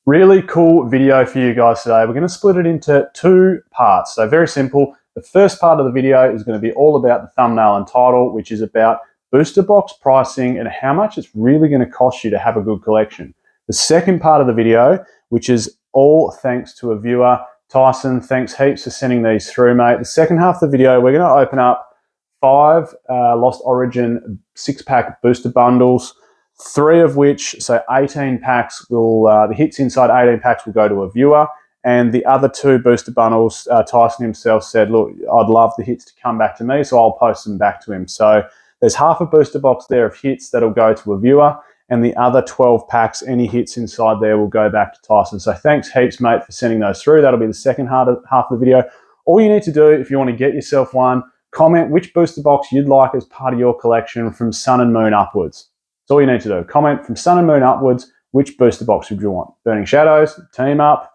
Really cool video for you guys today. We're going to split it into two parts. So very simple. The first part of the video is going to be all about the thumbnail and title, which is about booster box pricing and how much it's really going to cost you to have a good collection. The second part of the video, which is all thanks to a viewer, Tyson, thanks heaps for sending these through, mate. The second half of the video, we're going to open up 5 Lost Origin 6-pack booster bundles. 3 of which, so 18 packs will, the hits inside 18 packs will go to a viewer, and the other 2 booster bundles, Tyson himself said, look, I'd love the hits to come back to me, so I'll post them back to him. So there's half a booster box there of hits that'll go to a viewer, and the other 12 packs, any hits inside there will go back to Tyson. So thanks heaps, mate, for sending those through. That'll be the second half of the video. All you need to do, if you want to get yourself one, comment which booster box you'd like as part of your collection from Sun and Moon upwards. That's all you need to do. Comment from Sun and Moon upwards, which booster box would you want? Burning Shadows, Team Up,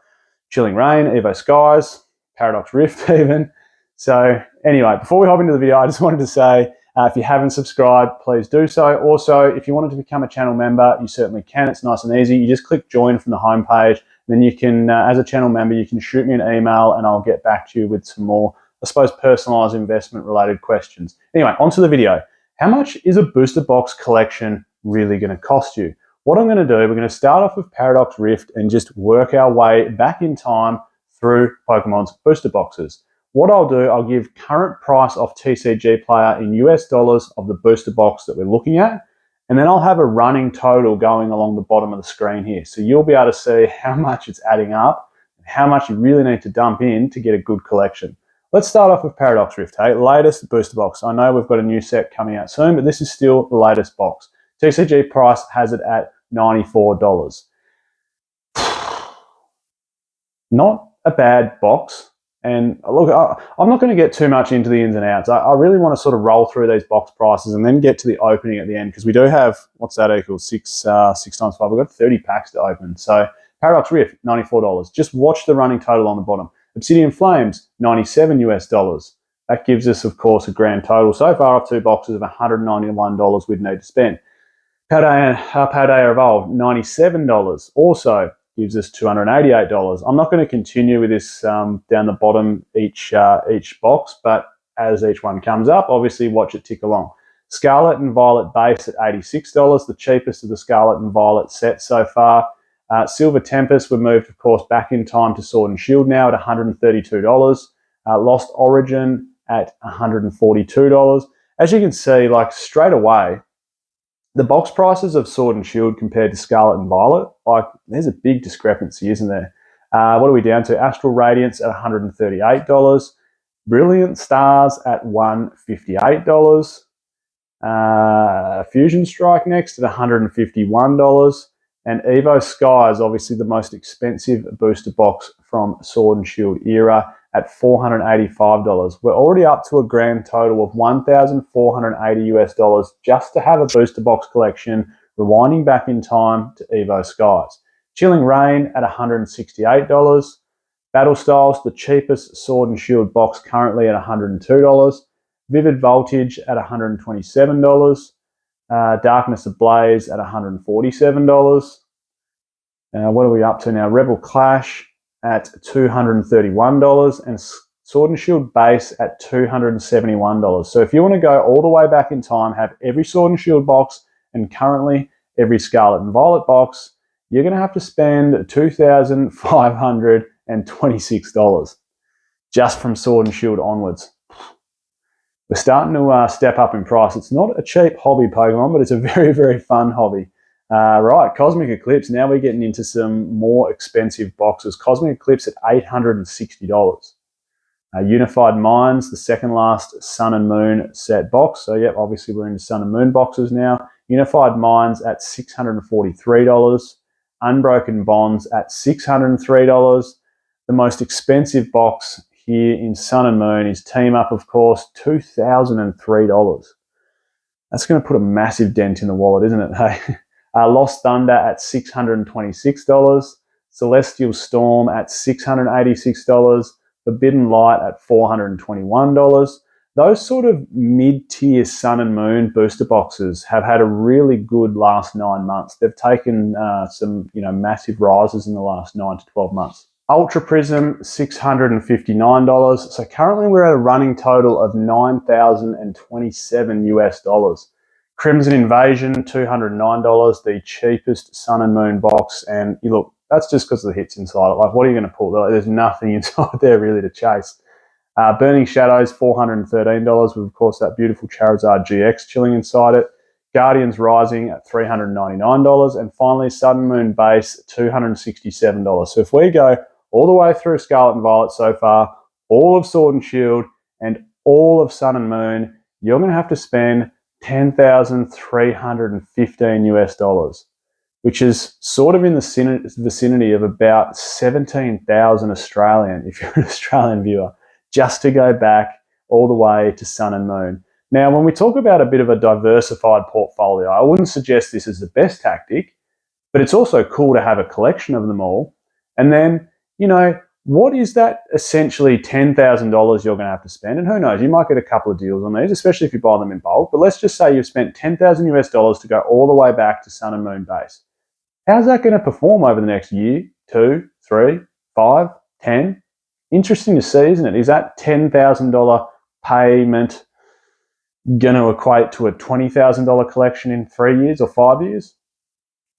Chilling Reign, Evo Skies, Paradox Rift even. So anyway, before we hop into the video, I just wanted to say, if you haven't subscribed, please do so. Also, if you wanted to become a channel member, you certainly can. It's nice and easy. You just click join from the homepage. Then you can, as a channel member, you can shoot me an email and I'll get back to you with some more, I suppose, personalized investment related questions. Anyway, onto the video. How much is a booster box collection really going to cost you? What I'm going to do, we're going to start off with Paradox Rift and just work our way back in time through Pokemon's booster boxes. What I'll do, I'll give current price of TCG Player in US dollars of the booster box that we're looking at, and then I'll have a running total going along the bottom of the screen here. So you'll be able to see how much it's adding up and how much you really need to dump in to get a good collection. Let's start off with Paradox Rift, hey? Latest booster box. I know we've got a new set coming out soon, but this is still the latest box. TCG price has it at $94. Not a bad box. And look, I'm not going to get too much into the ins and outs. I really want to sort of roll through these box prices and then get to the opening at the end, because we do have, what's that equal? 6 times 5. We've got 30 packs to open. So Paradox Rift, $94. Just watch the running total on the bottom. Obsidian Flames, $97 US. That gives us, of course, a grand total so far of 2 boxes of $191 we'd need to spend. Paldea Evolved, $97. Also gives us $288. I'm not going to continue with this down the bottom each box, but as each one comes up, obviously watch it tick along. Scarlet and Violet base at $86, the cheapest of the Scarlet and Violet sets so far. Silver Tempest, we moved, of course, back in time to Sword and Shield now at $132. Lost Origin at $142. As you can see, like straight away, the box prices of Sword and Shield compared to Scarlet and Violet, like there's a big discrepancy, isn't there? What are we down to? Astral Radiance at $138. Brilliant Stars at $158. Fusion Strike next at $151. And Evo Skies, obviously the most expensive booster box from Sword and Shield era, at $485. We're already up to a grand total of $1,480 US just to have a booster box collection, rewinding back in time to Evo Skies. Chilling Reign at $168. Battle Styles, the cheapest Sword and Shield box currently at $102. Vivid Voltage at $127. Darkness Ablaze at $147. What are we up to now? Rebel Clash at $231 and Sword and Shield base at $271. So if you want to go all the way back in time, have every Sword and Shield box and currently every Scarlet and Violet box, you're going to have to spend $2,526 just from Sword and Shield onwards. We're starting to step up in price. It's not a cheap hobby, Pokemon, but it's a very, very fun hobby. Right, Cosmic Eclipse. Now we're getting into some more expensive boxes. Cosmic Eclipse at $860. Unified Minds, the second last Sun and Moon set box. So, yep, obviously we're into Sun and Moon boxes now. Unified Minds at $643. Unbroken Bonds at $603. The most expensive box here in Sun and Moon is Team Up, of course, $2,003. That's going to put a massive dent in the wallet, isn't it? Hey. Lost Thunder at $626. Celestial Storm at $686. Forbidden Light at $421. those sort of mid-tier Sun and Moon booster boxes have had a really good last 9 months. They've taken some, massive rises in the last 9 to 12 months. Ultra Prism, $659. So currently we're at a running total of $9,027 US. Crimson Invasion, $209, the cheapest Sun and Moon box. And you look, that's just because of the hits inside it. Like, what are you going to pull? There's nothing inside there really to chase. Burning Shadows, $413 with, of course, that beautiful Charizard GX chilling inside it. Guardians Rising at $399. And finally, Sun and Moon Base, $267. So if we go all the way through Scarlet and Violet so far, all of Sword and Shield, and all of Sun and Moon, you're going to have to spend $10,315 US, which is sort of in the vicinity of about 17,000 Australian, if you're an Australian viewer, just to go back all the way to Sun and Moon. Now, when we talk about a bit of a diversified portfolio, I wouldn't suggest this is the best tactic, but it's also cool to have a collection of them all. And then, what is that essentially $10,000 you're going to have to spend? And who knows, you might get a couple of deals on these, especially if you buy them in bulk. But let's just say you've spent $10,000 US to go all the way back to Sun and Moon Base. How's that going to perform over the next year, 2, 3, 5, 10? Interesting to see, isn't it? Is that $10,000 payment going to equate to a $20,000 collection in 3 years or 5 years?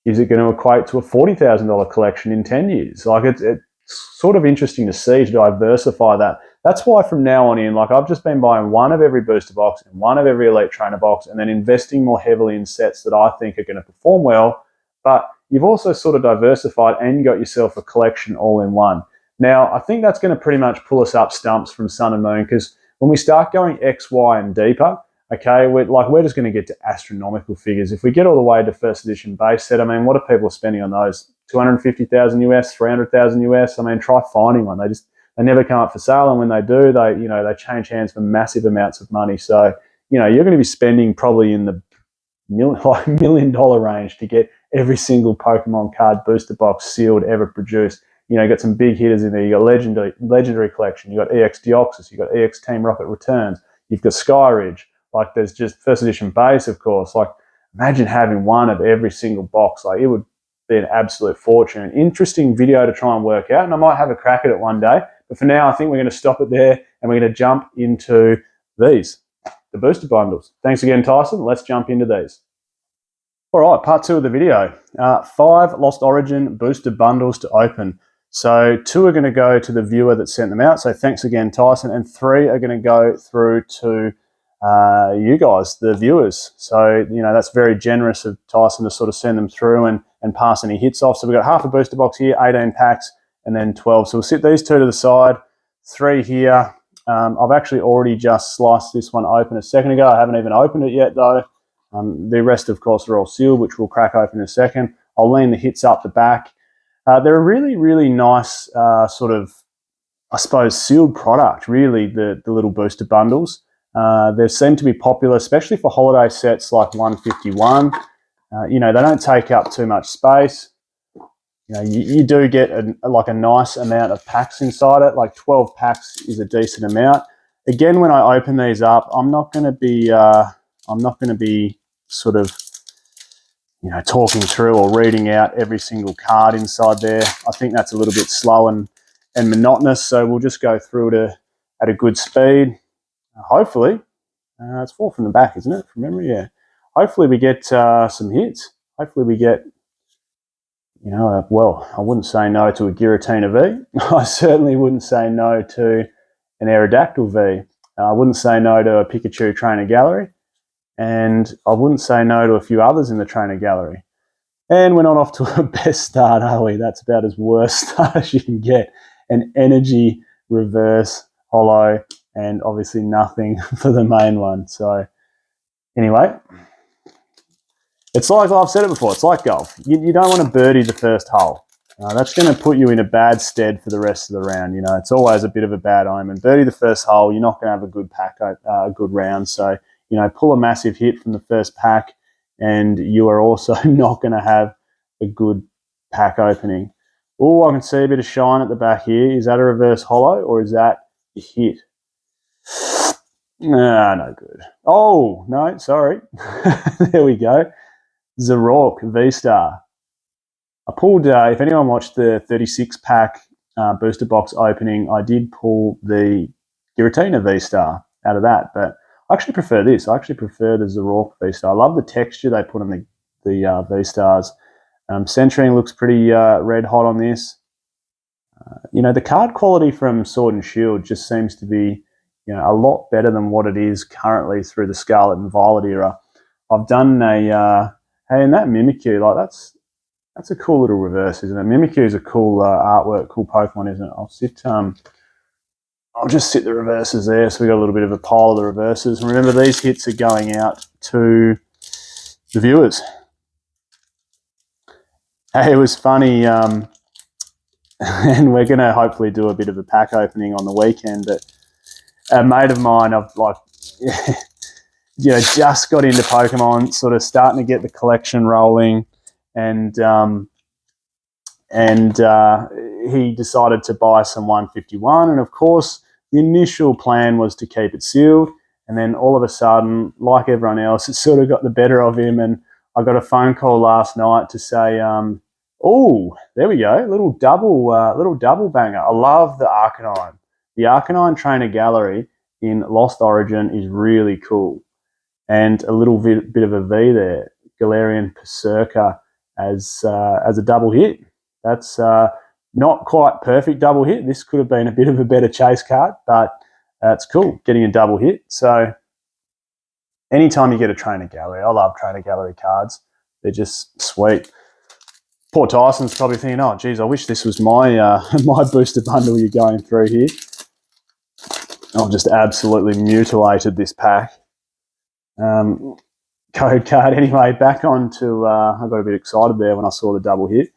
Is it going to equate to a $40,000 collection in 10 years? Like, it's sort of interesting to see, to diversify that. That's why from now on in, like, I've just been buying one of every booster box and one of every elite trainer box, and then investing more heavily in sets that I think are going to perform well. But you've also sort of diversified and got yourself a collection all in one. Now, I think that's going to pretty much pull us up stumps from Sun and Moon, because when we start going X, Y, and deeper, okay, we're just going to get to astronomical figures. If we get all the way to first edition base set, I mean, what are people spending on those? 250,000 US, 300,000 US. I mean, try finding one. They never come up for sale, and when they do, they change hands for massive amounts of money. So, you're going to be spending probably in the $1 million range to get every single Pokemon card booster box sealed ever produced. You got some big hitters in there. You got legendary collection. You got EX Deoxys. You got EX Team Rocket Returns. You've got Skyridge. Like, there's just first edition base, of course. Like, imagine having one of every single box. Like, it would be an absolute fortune. An interesting video to try and work out, and I might have a crack at it one day. But for now, I think we're going to stop it there, and we're going to jump into these, the booster bundles. Thanks again, Tyson. Let's jump into these. All right, part 2 of the video. 5 Lost Origin booster bundles to open. So 2 are going to go to the viewer that sent them out. So thanks again, Tyson. And 3 are going to go through to you guys, the viewers. So, that's very generous of Tyson to sort of send them through and pass any hits off. So we've got half a booster box here, 18 packs, and then 12. So we'll sit these 2 to the side, 3 here. I've actually already just sliced this one open a second ago. I haven't even opened it yet, though. The rest, of course, are all sealed, which we'll crack open in a second. I'll lean the hits up the back. They're a really, really nice sort of, I suppose, sealed product, really, the little booster bundles. They seem to be popular, especially for holiday sets like 151. They don't take up too much space. You do get a nice amount of packs inside it. Like 12 packs is a decent amount. Again, when I open these up, I'm not going to be sort of, talking through or reading out every single card inside there. I think that's a little bit slow and monotonous. So we'll just go through it at a good speed. Hopefully, it's 4 from the back, isn't it? From memory, yeah. Hopefully we get some hits. Hopefully we get, well, I wouldn't say no to a Giratina V. I certainly wouldn't say no to an Aerodactyl V. I wouldn't say no to a Pikachu Trainer Gallery. And I wouldn't say no to a few others in the Trainer Gallery. And we're not off to a best start, are we? That's about as worst start as you can get. An Energy Reverse Holo, and obviously nothing for the main one. So anyway, it's like I've said it before, it's like golf. You don't want to birdie the first hole. That's going to put you in a bad stead for the rest of the round. It's always a bit of a bad omen. Birdie the first hole, you're not going to have a good pack, a good round. So, pull a massive hit from the first pack, and you are also not going to have a good pack opening. Oh, I can see a bit of shine at the back here. Is that a reverse holo, or is that a hit? Nah, no good. Oh, no, sorry. There we go. Zarok V-Star. I pulled, if anyone watched the 36-pack booster box opening, I did pull the Giratina V-Star out of that, but I actually prefer this. I actually prefer the Zarok V-Star. I love the texture they put on the V-Stars. Centering looks pretty red hot on this. The card quality from Sword and Shield just seems to be, a lot better than what it is currently through the Scarlet and Violet era. I've done hey, and that Mimikyu, like that's a cool little reverse, isn't it? Mimikyu is a cool artwork, cool Pokemon, isn't it? I'll just sit the reverses there, so we got a little bit of a pile of the reverses. And remember, these hits are going out to the viewers. Hey, it was funny, and we're going to hopefully do a bit of a pack opening on the weekend, but a mate of mine, I've just got into Pokemon, sort of starting to get the collection rolling, and he decided to buy some 151, and of course the initial plan was to keep it sealed, and then all of a sudden, like everyone else, it sort of got the better of him, and I got a phone call last night to say, oh, there we go, little double banger. I love the Arcanine. The Arcanine Trainer Gallery in Lost Origin is really cool, and a little bit of a V there, Galarian Berserker as a double hit. That's not quite perfect double hit. This could have been a bit of a better chase card, but it's cool getting a double hit. So anytime you get a Trainer Gallery, I love Trainer Gallery cards. They're just sweet. Poor Tyson's probably thinking, oh, geez, I wish this was my my booster bundle you're going through here. I've just absolutely mutilated this pack. Code card. Anyway, back on to, I got a bit excited there when I saw the double hit.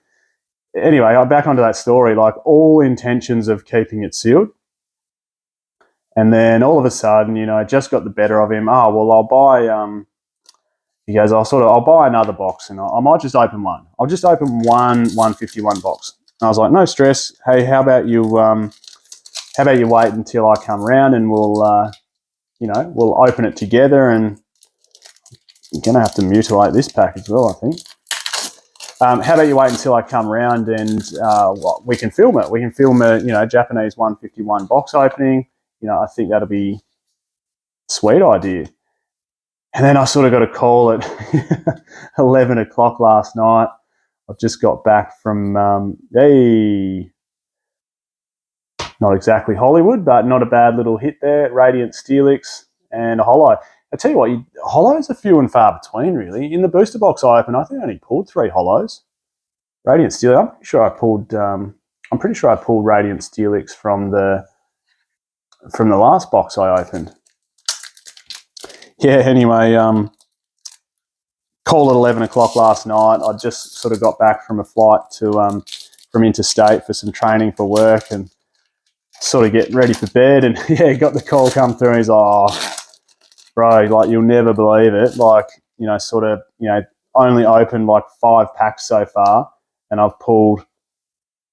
Anyway, back onto that story, like all intentions of keeping it sealed. And then all of a sudden, I just got the better of him. Oh, well, I'll buy, he goes, I'll buy another box and I might just open one. I'll just open one 151 box. And I was like, no stress. Hey, how about you wait until I come round and we'll open it together, and you're going to have to mutilate this pack as well, I think. How about you wait until I come round and we can film it. We can film a Japanese 151 box opening. I think that'll be a sweet idea. And then I sort of got a call at 11 o'clock last night. I've just got back from, not exactly Hollywood, but not a bad little hit there. Radiant Steelix and a holo. I tell you what, holos are few and far between, really. In the booster box I opened, I think I only pulled 3 holos. Radiant Steelix. I'm pretty sure I pulled Radiant Steelix from the last box I opened. Yeah. Anyway, call at 11 o'clock last night. I just sort of got back from a flight to from interstate for some training for work and sort of getting ready for bed. And yeah, got the call come through. And he's like, oh, bro, like you'll never believe it. Like, only opened like 5 packs so far, and I've pulled,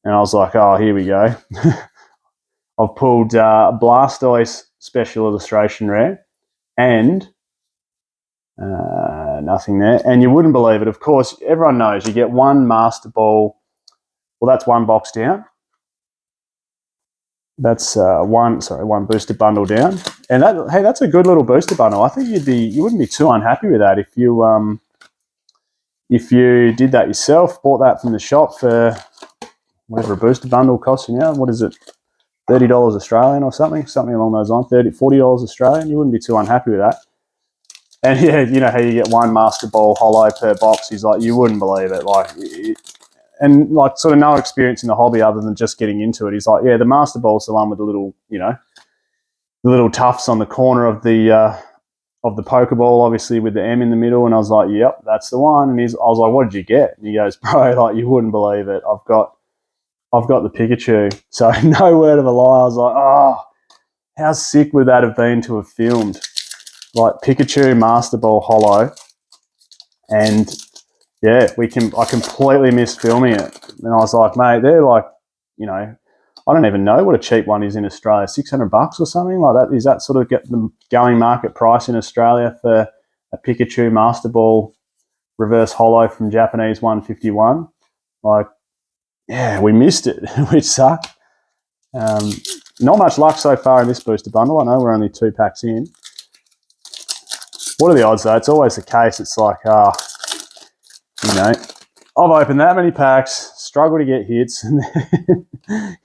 and I was like, oh, here we go. I've pulled Blastoise Special Illustration Rare and nothing there. And you wouldn't believe it. Of course, everyone knows you get one Master Ball. Well, that's one box down. That's one booster bundle down, and that's a good little booster bundle. I think you wouldn't be too unhappy with that if you did that yourself, bought that from the shop for whatever a booster bundle costs you now. What is it, $30 Australian or something along those lines, $40 Australian. You wouldn't be too unhappy with that. And yeah, you know how you get one Master Ball holo per box. He's like, you wouldn't believe it, and like sort of no experience in the hobby other than just getting into it. He's like, yeah, the Master Ball's the one with the little, the little tufts on the corner of the Pokeball, obviously with the M in the middle. And I was like, yep, that's the one. And I was like, what did you get? And he goes, bro, like you wouldn't believe it. I've got the Pikachu. So no word of a lie. I was like, oh, how sick would that have been to have filmed? Like Pikachu Master Ball holo, and yeah, I completely missed filming it. And I was like, mate, they're like, I don't even know what a cheap one is in Australia, $600 or something like that. Is that sort of get the going market price in Australia for a Pikachu Master Ball reverse holo from Japanese 151? Like, yeah, we missed it, which sucked. Not much luck so far in this booster bundle. I know we're only 2 packs in. What are the odds though? It's always the case. It's like, you know, I've opened that many packs, struggle to get hits, and then,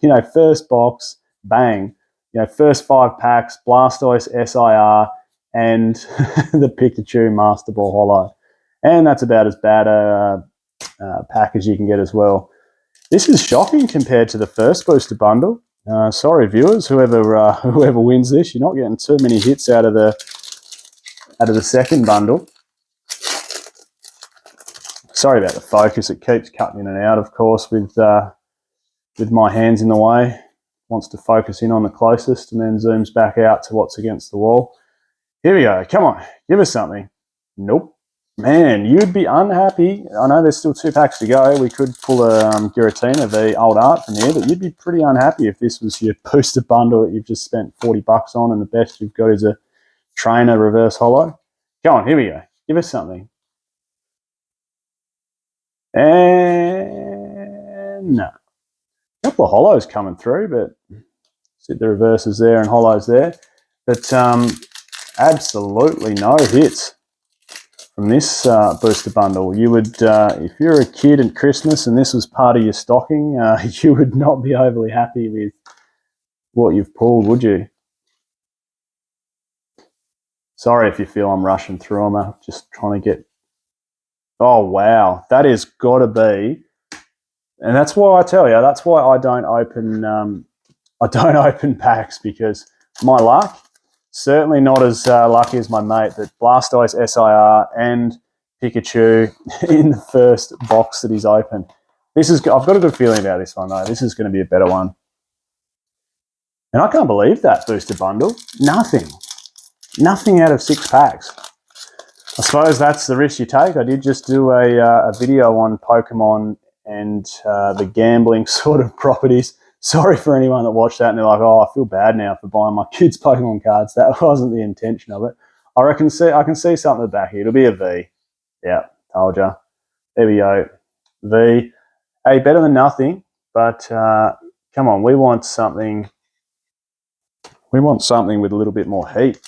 you know, first box, bang. You know, first 5 packs, Blastoise SIR and the Pikachu Master Ball Holo. And that's about as bad a pack as you can get as well. This is shocking compared to the first booster bundle. Sorry, viewers, whoever wins this, you're not getting too many hits out of the second bundle. Sorry about the focus; it keeps cutting in and out. Of course, with my hands in the way, wants to focus in on the closest and then zooms back out to what's against the wall. Here we go. Come on, give us something. Nope. Man, you'd be unhappy. I know there's still 2 packs to go. We could pull a Giratina v Old Art from here, but you'd be pretty unhappy if this was your booster bundle that you've just spent $40 on and the best you've got is a Trainer reverse holo. Come on, here we go. Give us something. And no. A couple of holos coming through, but see the reverses there and holos there. But absolutely no hits from this booster bundle. You would, if you're a kid at Christmas and this was part of your stocking, you would not be overly happy with what you've pulled, would you? Sorry if you feel I'm rushing through them. I'm just trying to get... Oh, wow. That is got to be... And that's why I tell you, that's why I don't open packs, because my luck, certainly not as lucky as my mate, that Blastoise SIR and Pikachu in the first box that he's opened. I've got a good feeling about this one, though. This is going to be a better one. And I can't believe that booster bundle. Nothing out of 6 packs. I suppose that's the risk you take. I did just do a video on Pokemon and the gambling sort of properties. Sorry for anyone that watched that and they're like, oh, I feel bad now for buying my kids' Pokemon cards. That wasn't the intention of it. I can see something at the back here. It'll be a V. Yeah, told ya. There we go. V. Hey, better than nothing, but come on, we want something. We want something with a little bit more heat.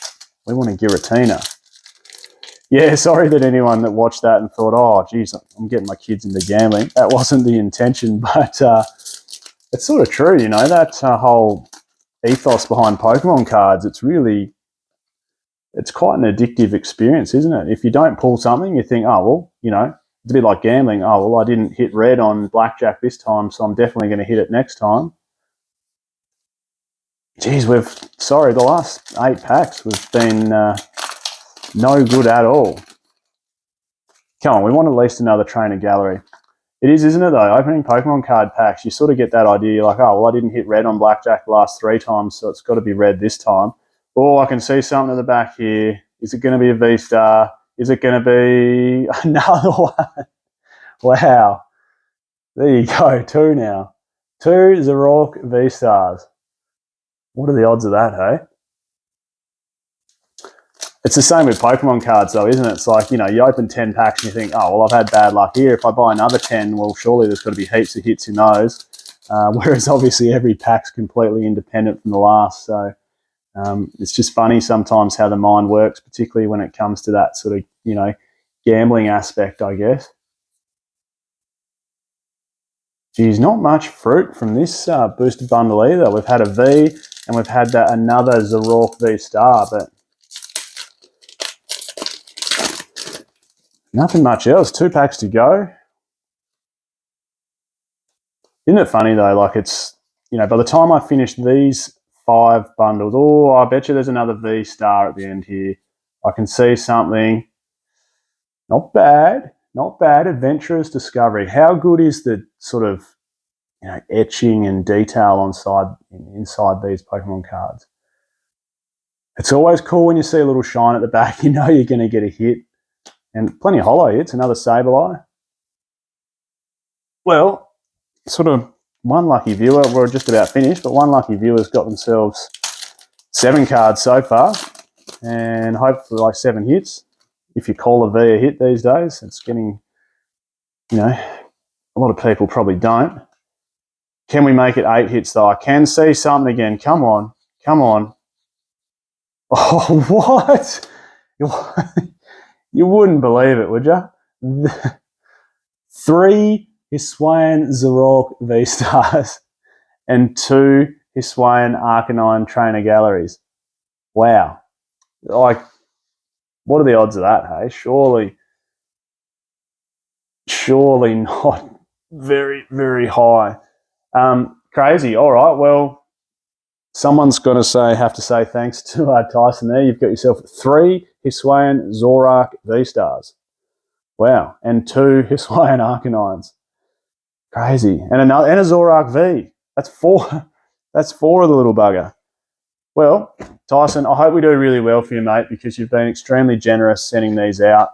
We want a Giratina. Yeah, sorry that anyone that watched that and thought, oh, geez, I'm getting my kids into gambling. That wasn't the intention, but it's sort of true, you know, that whole ethos behind Pokemon cards, it's quite an addictive experience, isn't it? If you don't pull something, you think, oh, well, you know, it's a bit like gambling. Oh, well, I didn't hit red on blackjack this time, so I'm definitely going to hit it next time. Geez, the last 8 packs, we've been no good at all. Come on, we want at least another trainer gallery. It is, isn't it, though? Opening Pokemon card packs, you sort of get that idea. You're like, oh, well, I didn't hit red on blackjack the last 3 times, so it's got to be red this time. Oh, I can see something at the back here. Is it going to be a V-Star? Is it going to be another one? Wow. There you go, 2 now. 2 Zoroark V-Stars. What are the odds of that, hey? It's the same with Pokemon cards, though, isn't it? It's like, you know, you open 10 packs and you think, oh, well, I've had bad luck here. If I buy another 10, well, surely there's got to be heaps of hits in those. Whereas, obviously, every pack's completely independent from the last. So it's just funny sometimes how the mind works, particularly when it comes to that sort of, you know, gambling aspect, I guess. Geez, not much fruit from this booster bundle either. We've had a V and we've had another Zoroark V-Star, but nothing much else. 2 packs to go. Isn't it funny though? Like, it's, you know, by the time I finish these 5 bundles, oh, I bet you there's another V-Star at the end here. I can see something. Not bad. Not bad. Adventurous Discovery. How good is the sort of, you know, etching and detail inside these Pokemon cards? It's always cool when you see a little shine at the back. You know you're going to get a hit. And plenty of holo hits. Another Sableye. Well, sort of one lucky viewer, we're just about finished, but one lucky viewer's got themselves 7 cards so far, and hopefully like 7 hits. If you call a V a hit these days, it's getting, you know, a lot of people probably don't. Can we make it 8 hits though? I can see something again. Come on, come on. Oh, what? You wouldn't believe it, would you? 3 Hisuian Zorork V-Stars and 2 Hisuian Arcanine Trainer Galleries. Wow. Like, what are the odds of that, hey? Surely not very, very high. Crazy. All right, well, someone's got to have to say thanks to Tyson there. You've got yourself 3 Hisuian Zorark V-Stars. Wow. And 2 Hisuian Arcanines. Crazy. And a Zorark V. That's 4. That's 4 of the little bugger. Well, Tyson, I hope we do really well for you, mate, because you've been extremely generous sending these out.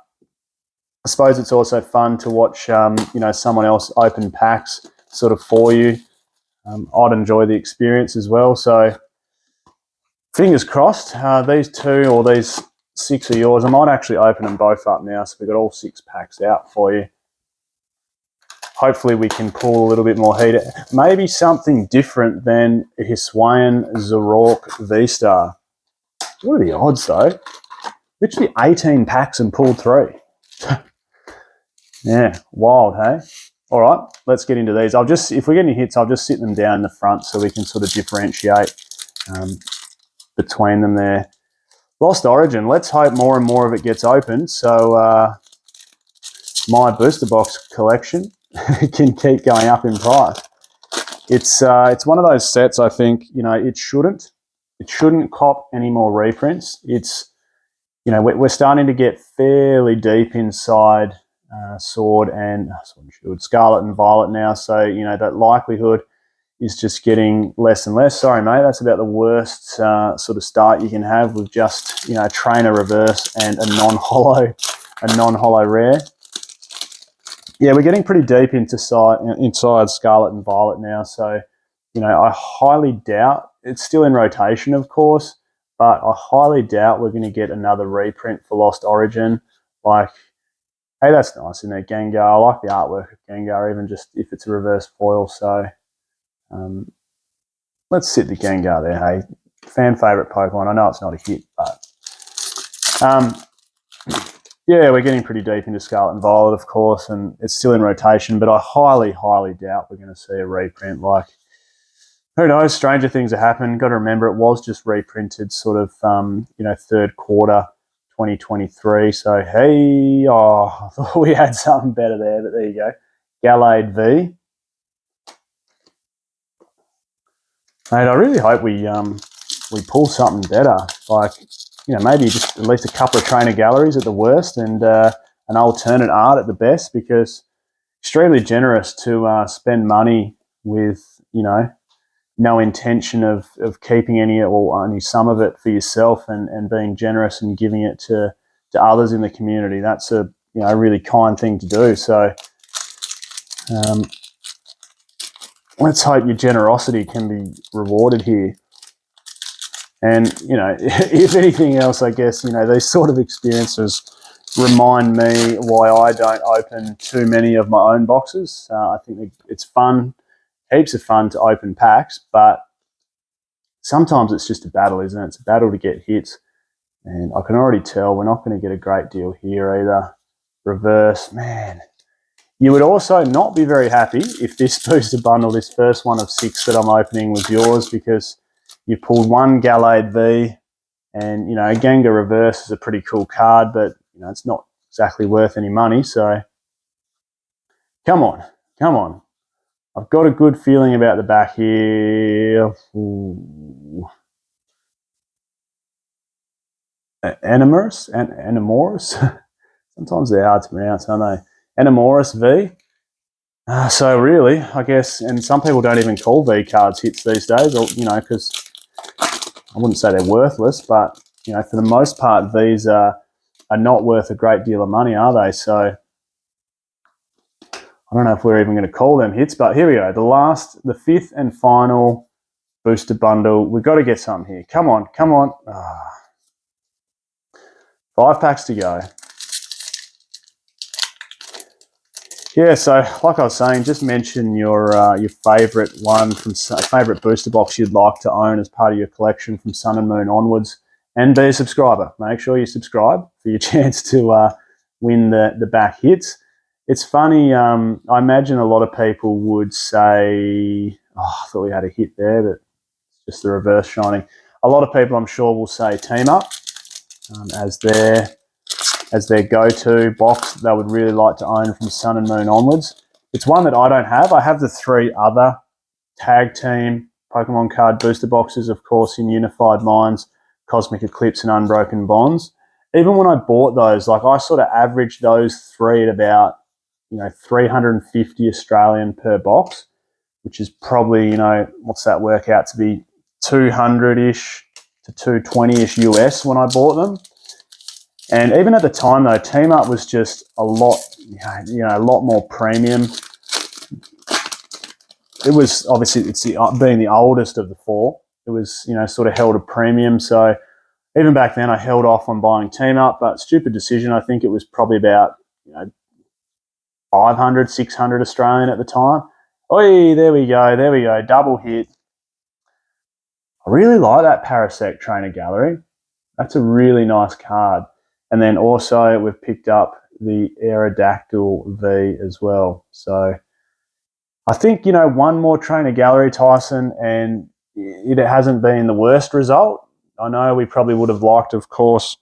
I suppose it's also fun to watch, you know, someone else open packs sort of for you. I'd enjoy the experience as well. So fingers crossed, these 2 or these 6 are yours. I might actually open them both up now, so we've got all 6 packs out for you. Hopefully we can pull a little bit more heat. Maybe something different than a Hisuian Zorork V-Star. What are the odds though? Literally 18 packs and pulled 3. Yeah, wild, hey? All right, let's get into these. If we get any hits, I'll just sit them down in the front so we can sort of differentiate between them there. Lost Origin, let's hope more and more of it gets opened so my booster box collection can keep going up in price. It's one of those sets, I think, you know, it shouldn't cop any more reprints. It's, you know, we're starting to get fairly deep inside Sword and Scarlet and Violet now, so, you know, that likelihood is just getting less and less. Sorry, mate, that's about the worst sort of start you can have with just, you know, a trainer reverse and a non-hollow rare. Yeah, we're getting pretty deep inside Scarlet and Violet now, so, you know, I highly doubt, it's still in rotation, of course, but I highly doubt we're going to get another reprint for Lost Origin. Like, hey, that's nice, isn't it? Gengar, I like the artwork of Gengar, even just if it's a reverse foil, so let's sit the Gengar there, hey. Fan favourite Pokemon. I know it's not a hit, but yeah, we're getting pretty deep into Scarlet and Violet, of course, and it's still in rotation, but I highly, highly doubt we're going to see a reprint. Like, who knows? Stranger things have happened. Got to remember, it was just reprinted sort of, you know, 3rd quarter 2023. So, hey, I thought we had something better there, but there you go. Gallade V. Mate, I really hope we pull something better. Like, you know, maybe just at least a couple of trainer galleries at the worst and an alternate art at the best, because extremely generous to spend money with, you know, no intention of keeping any or only some of it for yourself, and being generous and giving it to others in the community. That's a, you know, a really kind thing to do. So let's hope your generosity can be rewarded here. And, you know, if anything else, I guess, you know, these sort of experiences remind me why I don't open too many of my own boxes. I think it's fun, heaps of fun to open packs, but sometimes it's just a battle, isn't it? It's a battle to get hits. And I can already tell we're not going to get a great deal here either. Reverse, man. You would also not be very happy if this booster bundle, this first one of 6 that I'm opening, was yours, because you pulled 1 Gallade V, and, you know, Gengar Reverse is a pretty cool card, but, you know, it's not exactly worth any money, so come on, come on. I've got a good feeling about the back here. Ooh. Animorous? Sometimes they're hard to pronounce, aren't they? Animorous V. So really, I guess, and some people don't even call V cards hits these days, or, you know, because I wouldn't say they're worthless, but, you know, for the most part, Vs are not worth a great deal of money, are they? So I don't know if we're even going to call them hits, but here we go. The fifth and final booster bundle. We've got to get something here. Come on, come on. 5 packs to go. Yeah, so like I was saying, just mention your favourite one from favourite booster box you'd like to own as part of your collection from Sun and Moon onwards, and be a subscriber. Make sure you subscribe for your chance to win the back hits. It's funny. I imagine a lot of people would say, "Oh, I thought we had a hit there," but it's just the reverse shining. A lot of people, I'm sure, will say Team Up as their go-to box they would really like to own from Sun and Moon onwards. It's one that I don't have. I have the 3 other Tag Team Pokemon card booster boxes, of course, in Unified Minds, Cosmic Eclipse, and Unbroken Bonds. Even when I bought those, like I sort of averaged those 3 at about 350 Australian per box, which is probably, what's that work out to be, 200-ish to 220-ish US when I bought them. And even at the time, though, Team Up was just a lot, a lot more premium. It was obviously being the oldest of the 4. It was sort of held a premium. So even back then, I held off on buying Team Up, but stupid decision. I think it was probably about 500, 600 Australian at the time. Oi, there we go, double hit. I really like that Parasect Trainer Gallery. That's a really nice card. And then also we've picked up the Aerodactyl V as well. So I think, one more Trainer Gallery, Tyson, and it hasn't been the worst result. I know we probably would have liked, of course,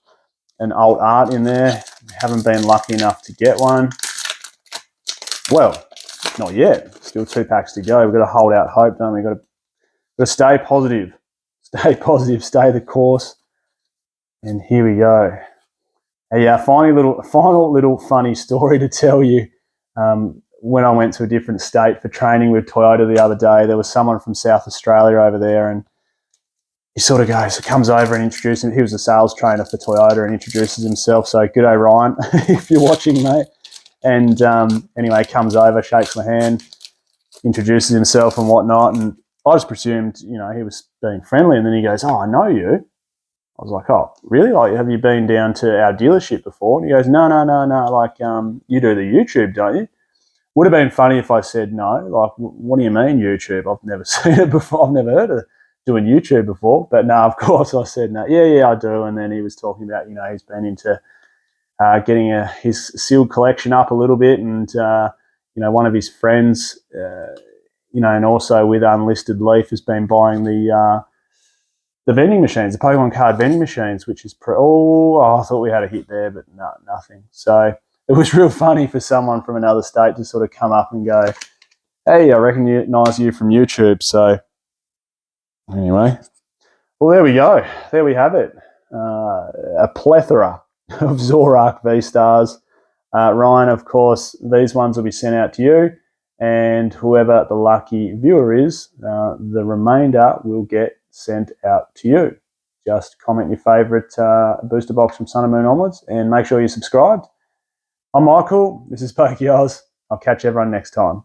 an Alt Art in there. We haven't been lucky enough to get one. Well, not yet. Still 2 packs to go. We've got to hold out hope, don't we? We've got to stay positive. Stay positive, stay the course. And here we go. A final little funny story to tell you. When I went to a different state for training with Toyota the other day, there was someone from South Australia over there, and he sort of comes over and introduces him. He was a sales trainer for Toyota and introduces himself. So, g'day, Ryan, if you're watching, mate. And anyway, comes over, shakes my hand, introduces himself and whatnot. And I just presumed, he was being friendly. And then he goes, "Oh, I know you." I was like, "Oh, really? Like, have you been down to our dealership before?" And he goes, No. Like, you do the YouTube, don't you?" Would have been funny if I said no. Like, what do you mean YouTube? I've never seen it before. I've never heard of doing YouTube before. But no, of course I said no. Yeah, I do. And then he was talking about, he's been into getting his sealed collection up a little bit, and one of his friends, and also with Unlisted Leaf, has been buying the vending machines, the Pokemon card vending machines, which is I thought we had a hit there, but no, nothing. So it was real funny for someone from another state to sort of come up and go, "Hey, I recognise you from YouTube." So anyway, well, there we go. There we have it. A plethora of Zoroark V-Stars. Ryan, of course, these ones will be sent out to you, and whoever the lucky viewer is, the remainder will get sent out to you. Just comment your favourite booster box from Sun and Moon onwards, and make sure you're subscribed. I'm Michael. This is PokeOz. I'll catch everyone next time.